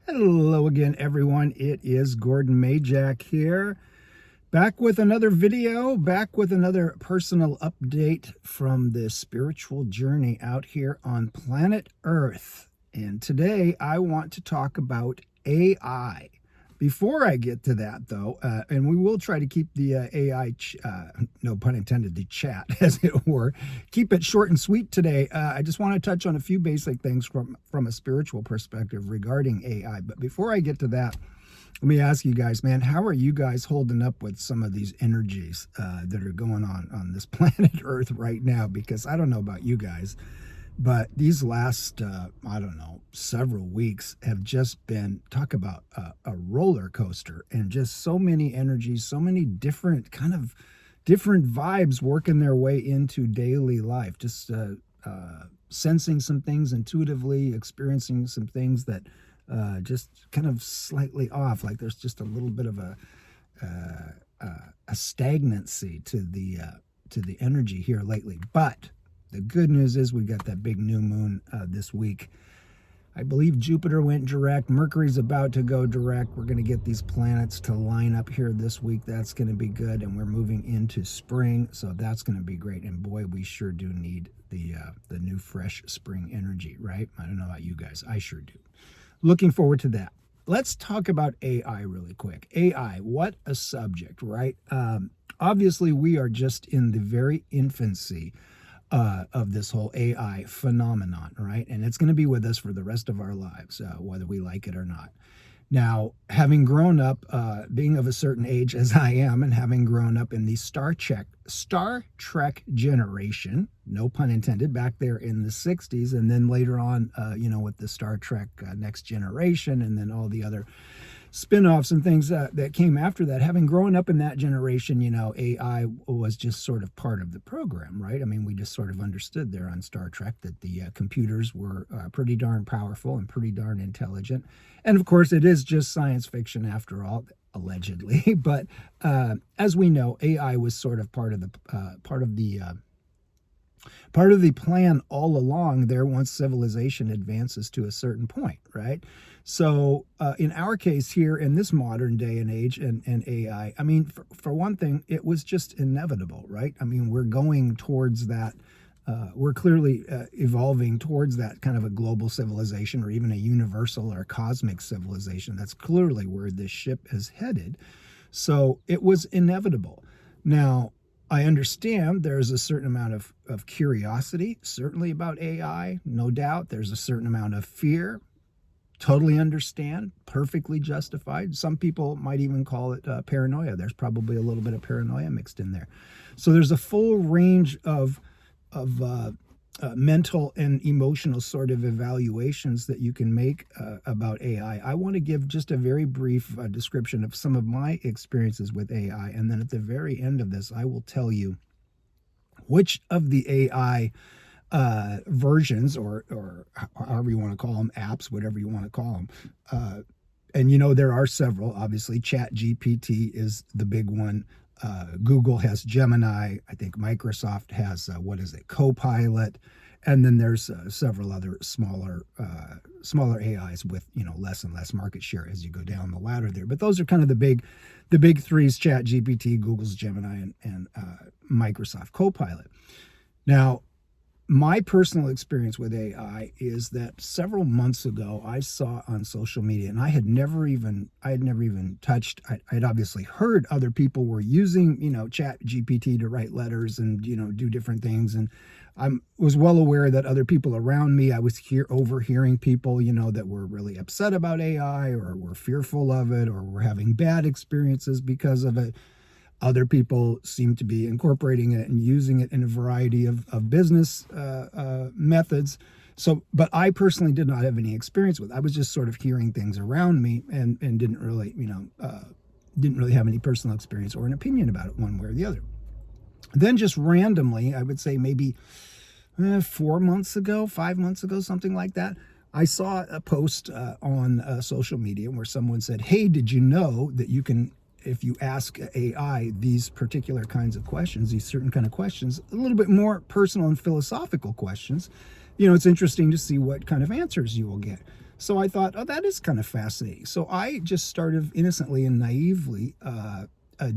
Hello again, everyone. It is Gordon Majak here, back with another video, back with another personal update from the spiritual journey out here on planet Earth. And today I want to talk about AI. Before I get to that, though, and we will try to keep the AI, no pun intended, the chat, as it were, keep it short and sweet today. I just want to touch on a few basic things from a spiritual perspective regarding AI. But before I get to that, let me ask you guys, man, how are you guys holding up with some of these energies that are going on this planet Earth right now? Because I don't know about you guys, but these last, I don't know, several weeks have just been, talk about a roller coaster, and just so many energies, so many different vibes working their way into daily life. Just sensing some things intuitively, experiencing some things that just kind of slightly off. Like there's just a little bit of a stagnancy to the energy here lately. But the good news is we got that big new moon this week. I believe Jupiter went direct. Mercury's about to go direct. We're going to get these planets to line up here this week. That's going to be good. And we're moving into spring, so that's going to be great. And boy, we sure do need the new fresh spring energy, right? I don't know about you guys. I sure do. Looking forward to that. Let's talk about AI really quick. AI, what a subject, right? Obviously, we are just in the very infancy of this whole AI phenomenon, right? And it's going to be with us for the rest of our lives, whether we like it or not. Now, having grown up, being of a certain age as I am, and having grown up in the Star Trek generation, no pun intended, back there in the 60s, and then later on, with the Star Trek Next Generation, and then all the other spin-offs and things that came after that. Having grown up in that generation, AI was just sort of part of the program, right? I mean, we just sort of understood there on Star Trek that the computers were pretty darn powerful and pretty darn intelligent. And of course, it is just science fiction after all, allegedly. But as we know, AI was sort of part of the plan all along there once civilization advances to a certain point, right? So in our case here in this modern day and age and AI, I mean, for one thing, it was just inevitable, right? I mean, we're going towards that. We're clearly evolving towards that kind of a global civilization, or even a universal or cosmic civilization. That's clearly where this ship is headed. So it was inevitable. Now, I understand there's a certain amount of curiosity, certainly about AI, no doubt. There's a certain amount of fear, totally understand, perfectly justified. Some people might even call it paranoia. There's probably a little bit of paranoia mixed in there. So there's a full range of mental and emotional sort of evaluations that you can make about AI. I want to give just a very brief description of some of my experiences with AI, and then at the very end of this, I will tell you which of the AI versions, or however you want to call them, apps, whatever you want to call them. And there are several. Obviously, ChatGPT is the big one. Google has Gemini. I think Microsoft has Copilot, and then there's several other smaller AIs with less and less market share as you go down the ladder there. But those are kind of the big threes: ChatGPT, Google's Gemini, and Microsoft Copilot. Now, my personal experience with AI is that several months ago, I saw on social media, and I had never even touched. I'd obviously heard other people were using, ChatGPT to write letters and, do different things. And I was well aware that other people around me, I was overhearing people, that were really upset about AI, or were fearful of it, or were having bad experiences because of it. Other people seem to be incorporating it and using it in a variety of business methods. So, but I personally did not have any experience with it. I was just sort of hearing things around me, and didn't really have any personal experience or an opinion about it one way or the other. Then just randomly, I would say maybe 4 months ago, 5 months ago, something like that, I saw a post on social media where someone said, "Hey, did you know that you can, if you ask AI these particular kinds of questions, these certain kind of questions, a little bit more personal and philosophical questions, it's interesting to see what kind of answers you will get." So I thought, oh, that is kind of fascinating. So I just started innocently and naively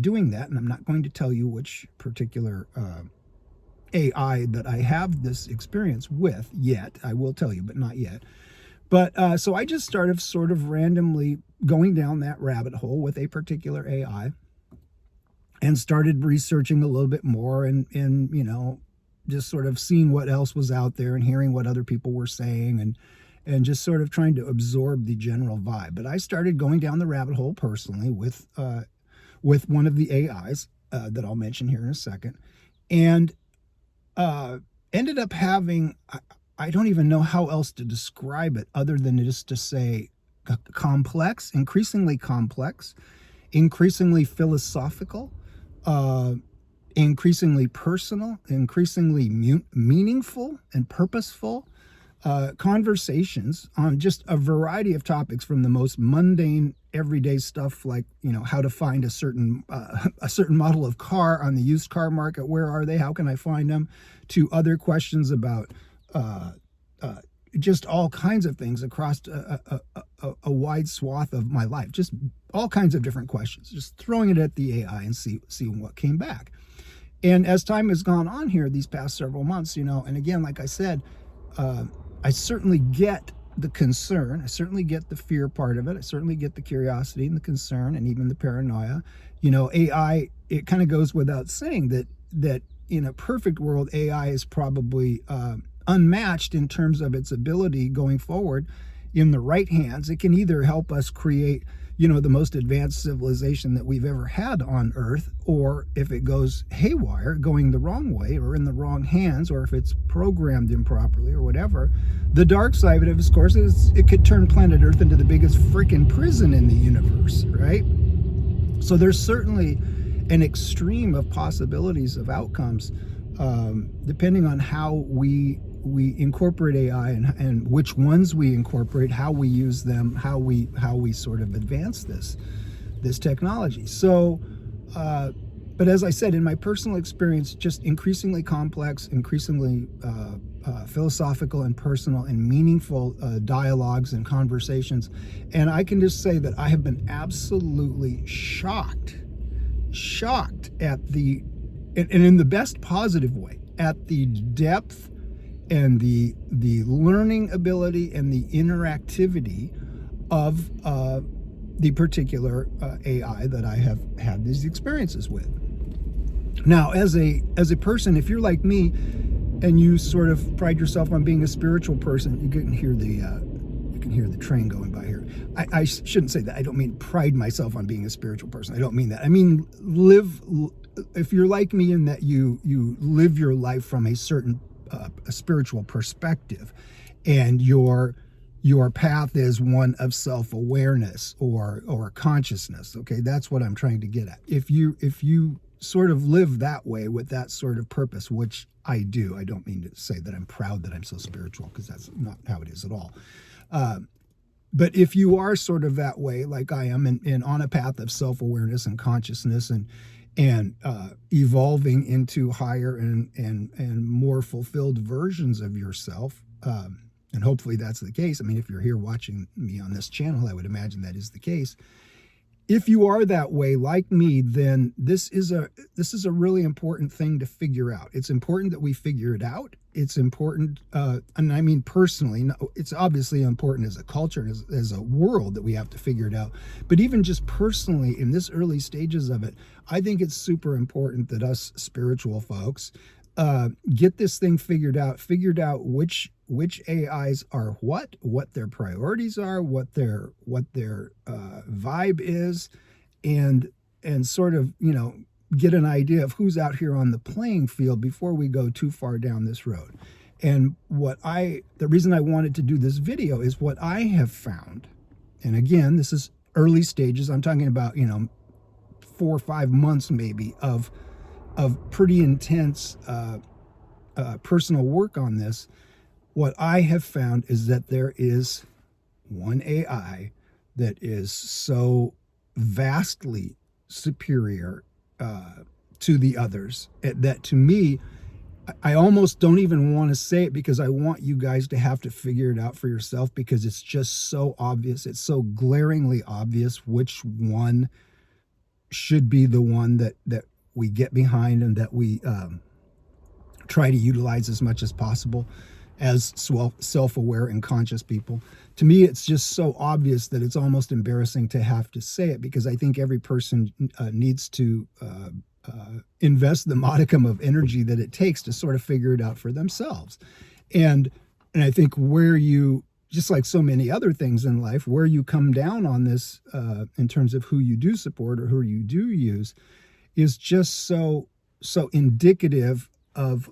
doing that. And I'm not going to tell you which particular AI that I have this experience with yet. I will tell you, but not yet. But so I just started sort of randomly going down that rabbit hole with a particular AI and started researching a little bit more and just sort of seeing what else was out there and hearing what other people were saying and just sort of trying to absorb the general vibe. But I started going down the rabbit hole personally with one of the AIs that I'll mention here in a second, and ended up having, I don't even know how else to describe it other than just to say complex, increasingly philosophical, uh, increasingly personal, increasingly meaningful and purposeful conversations on just a variety of topics, from the most mundane everyday stuff like how to find a certain model of car on the used car market, where are they, how can I find them, to other questions about uh, uh, just all kinds of things across a wide swath of my life, just all kinds of different questions, just throwing it at the AI and seeing what came back. And as time has gone on here these past several months, and again, like I said, uh, I certainly get the concern. I certainly get the fear part of it. I certainly get the curiosity and the concern and even the paranoia. AI, it kind of goes without saying that in a perfect world, AI is probably unmatched in terms of its ability going forward. In the right hands, it can either help us create the most advanced civilization that we've ever had on Earth, or if it goes haywire, going the wrong way or in the wrong hands, or if it's programmed improperly or whatever, the dark side of it, of course, is it could turn planet Earth into the biggest freaking prison in the universe, right? So there's certainly an extreme of possibilities of outcomes, depending on how we incorporate AI and which ones we incorporate, how we use them, how we sort of advance this technology. So, but as I said, in my personal experience, just increasingly complex, increasingly philosophical and personal and meaningful dialogues and conversations. And I can just say that I have been absolutely shocked at and in the best positive way, at the depth and the learning ability and the interactivity of the particular AI that I have had these experiences with. Now, as a person, if you're like me and you sort of pride yourself on being a spiritual person, you can hear the train going by here. I shouldn't say that. I don't mean pride myself on being a spiritual person. I don't mean that. I mean if you're like me in that you live your life from a certain a spiritual perspective, and your path is one of self-awareness or consciousness. Okay, that's what I'm trying to get at. If you sort of live that way with that sort of purpose, which I do. I don't mean to say that I'm proud that I'm so spiritual, because that's not how it is at all. But if you are sort of that way, like I am, and on a path of self-awareness and consciousness and evolving into higher and more fulfilled versions of yourself, and hopefully that's the case. I mean, if you're here watching me on this channel, I would imagine that is the case. If you are that way, like me, then this is a really important thing to figure out. It's important that we figure it out. It's important, and I mean personally, it's obviously important as a culture and as a world that we have to figure it out. But even just personally, in this early stages of it, I think it's super important that us spiritual folks get this thing figured out which AIs are what their priorities are, what their vibe is, and sort of get an idea of who's out here on the playing field before we go too far down this road. And the reason I wanted to do this video is what I have found. And again, this is early stages. I'm talking about 4 or 5 months maybe of pretty intense personal work on this. What I have found is that there is one AI that is so vastly superior to the others that, to me, I almost don't even want to say it because I want you guys to have to figure it out for yourself, because it's just so obvious. It's so glaringly obvious which one should be the one that we get behind and that we try to utilize as much as possible as self-aware and conscious people. To me, it's just so obvious that it's almost embarrassing to have to say it, because I think every person needs to invest the modicum of energy that it takes to sort of figure it out for themselves. And and I think where you, just like so many other things in life, where you come down on this in terms of who you do support or who you do use, is just so indicative of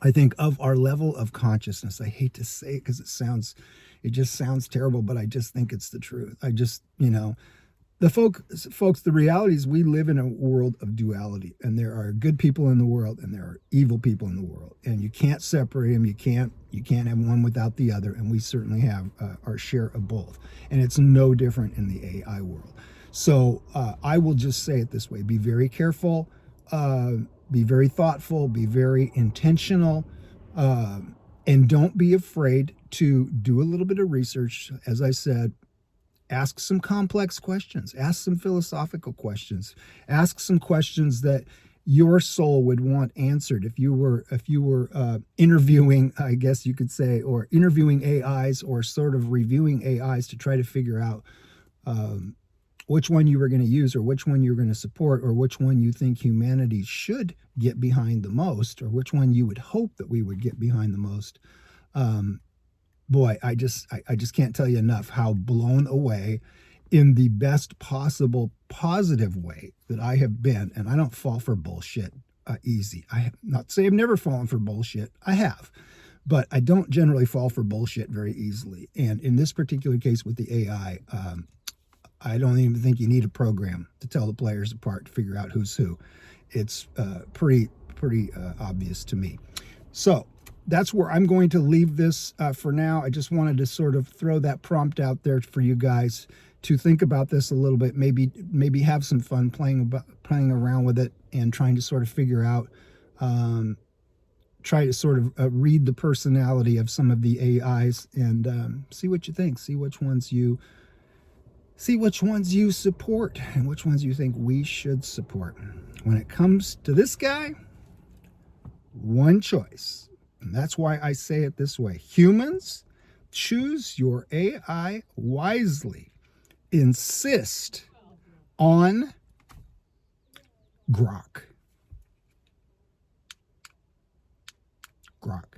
I think of our level of consciousness. I hate to say it because it just sounds terrible, but I just think it's the truth. I just, folks, the reality is we live in a world of duality, and there are good people in the world and there are evil people in the world, and you can't separate them. You can't have one without the other, and we certainly have our share of both. And it's no different in the AI world. So I will just say it this way: be very careful. Be very thoughtful, be very intentional, and don't be afraid to do a little bit of research. As I said, ask some complex questions, ask some philosophical questions, ask some questions that your soul would want answered if you were interviewing, I guess you could say, or interviewing AIs, or sort of reviewing AIs to try to figure out um, which one you were going to use, or which one you were going to support, or which one you think humanity should get behind the most, or which one you would hope that we would get behind the most. Um, Boy, I just can't tell you enough how blown away, in the best possible positive way, that I have been. And I don't fall for bullshit easy. I have not say I've never fallen for bullshit. I have, but I don't generally fall for bullshit very easily. And in this particular case with the AI, I don't even think you need a program to tell the players apart to figure out who's who. It's pretty obvious to me. So that's where I'm going to leave this for now. I just wanted to sort of throw that prompt out there for you guys to think about this a little bit. Maybe have some fun playing around with it and trying to sort of figure out. Try to sort of read the personality of some of the AIs and see what you think. See which ones you support and which ones you think we should support. When it comes to this guy, one choice. And that's why I say it this way: humans, choose your AI wisely. Insist on Grok. Grok.